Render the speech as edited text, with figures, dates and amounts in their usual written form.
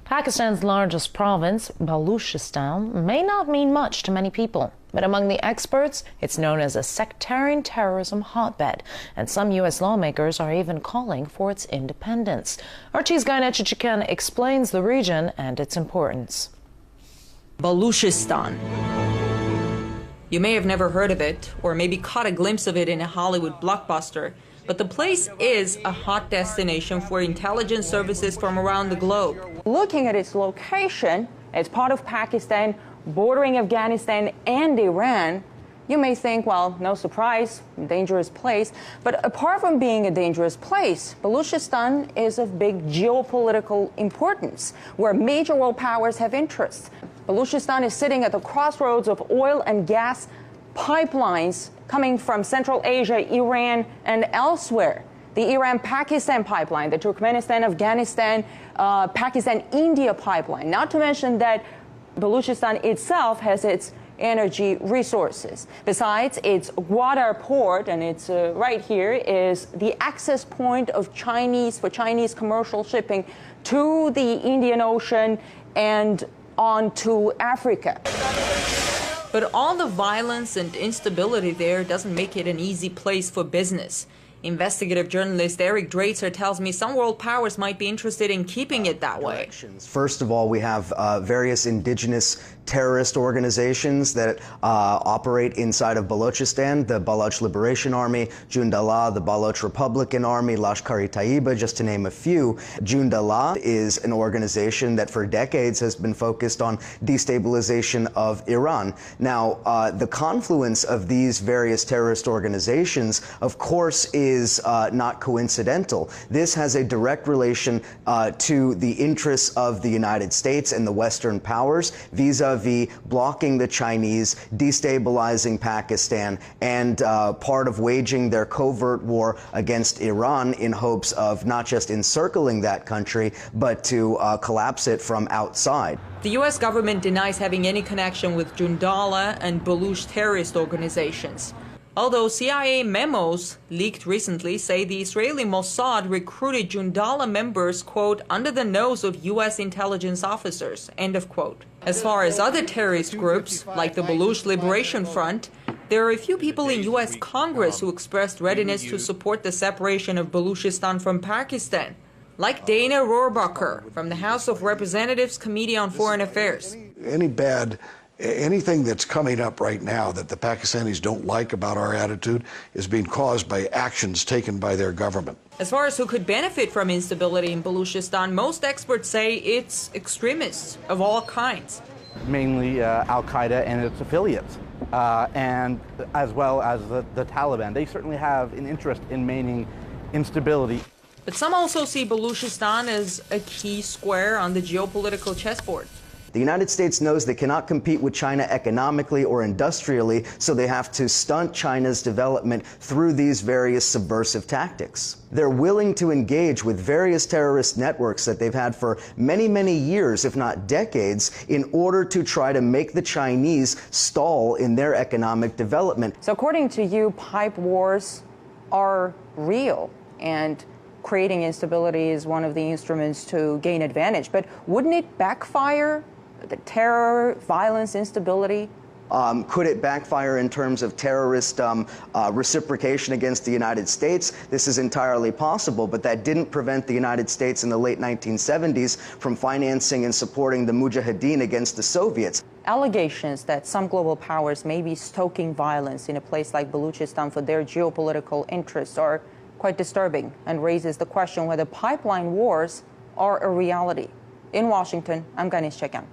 Pakistan's largest province, Baluchistan, may not mean much to many people, but among the experts, it's known as a sectarian terrorism hotbed, and some U.S. lawmakers are even calling for its independence. Archie's Gaina Chichikan explains the region and its importance. Baloochistan. You may have never heard of it, or maybe caught a glimpse of it in a Hollywood blockbuster, but the place is a hot destination for intelligence services from around the globe. Looking at its location, it's part of Pakistan, bordering Afghanistan and Iran, you may think, well, no surprise, dangerous place. But apart from being a dangerous place, Baluchistan is of big geopolitical importance, where major world powers have interests. Baluchistan is sitting at the crossroads of oil and gas pipelines coming from Central Asia, Iran, and elsewhere. The Iran-Pakistan pipeline, the Turkmenistan-Afghanistan, Pakistan-India pipeline, not to mention that Baluchistan itself has its energy resources. Besides, its Gwadar port, and it's right here, is the access point of Chinese commercial shipping to the Indian Ocean and on to Africa. But all the violence and instability there doesn't make it an easy place for business. Investigative journalist Eric Draitser tells me some world powers might be interested in keeping it that way. First of all, we have various indigenous terrorist organizations that operate inside of Balochistan, the Baloch Liberation Army, Jundallah, the Baloch Republican Army, Lashkar-e-Taiba, just to name a few. Jundallah is an organization that for decades has been focused on destabilization of Iran. Now, the confluence of these various terrorist organizations, of course, is not coincidental. This has a direct relation to the interests of the United States and the Western powers vis-a-vis blocking the Chinese, destabilizing Pakistan, and part of waging their covert war against Iran in hopes of not just encircling that country, but to collapse it from outside. The U.S. government denies having any connection with Jundallah and Baloch terrorist organizations. Although CIA memos leaked recently say the Israeli Mossad recruited Jundallah members, quote, under the nose of U.S. intelligence officers, end of quote. As far as other terrorist groups, like the Baloch Liberation Front, there are a few people in U.S. Congress who expressed readiness to support the separation of Baluchistan from Pakistan, like Dana Rohrabacher from the House of Representatives Committee on Foreign Affairs. Anything that's coming up right now that the Pakistanis don't like about our attitude is being caused by actions taken by their government. As far as who could benefit from instability in Baluchistan, most experts say it's extremists of all kinds. Mainly Al-Qaeda and its affiliates, and as well as the Taliban. They certainly have an interest in maintaining instability. But some also see Baluchistan as a key square on the geopolitical chessboard. The United States knows they cannot compete with China economically or industrially, so they have to stunt China's development through these various subversive tactics. They're willing to engage with various terrorist networks that they've had for many, many years, if not decades, in order to try to make the Chinese stall in their economic development. So according to you, pipe wars are real, and creating instability is one of the instruments to gain advantage. But wouldn't it backfire? The terror, violence, instability? Could it backfire in terms of terrorist reciprocation against the United States? This is entirely possible, but that didn't prevent the United States in the late 1970s from financing and supporting the Mujahideen against the Soviets. Allegations that some global powers may be stoking violence in a place like Baluchistan for their geopolitical interests are quite disturbing and raises the question whether pipeline wars are a reality. In Washington, I'm Ganesh Chekyan.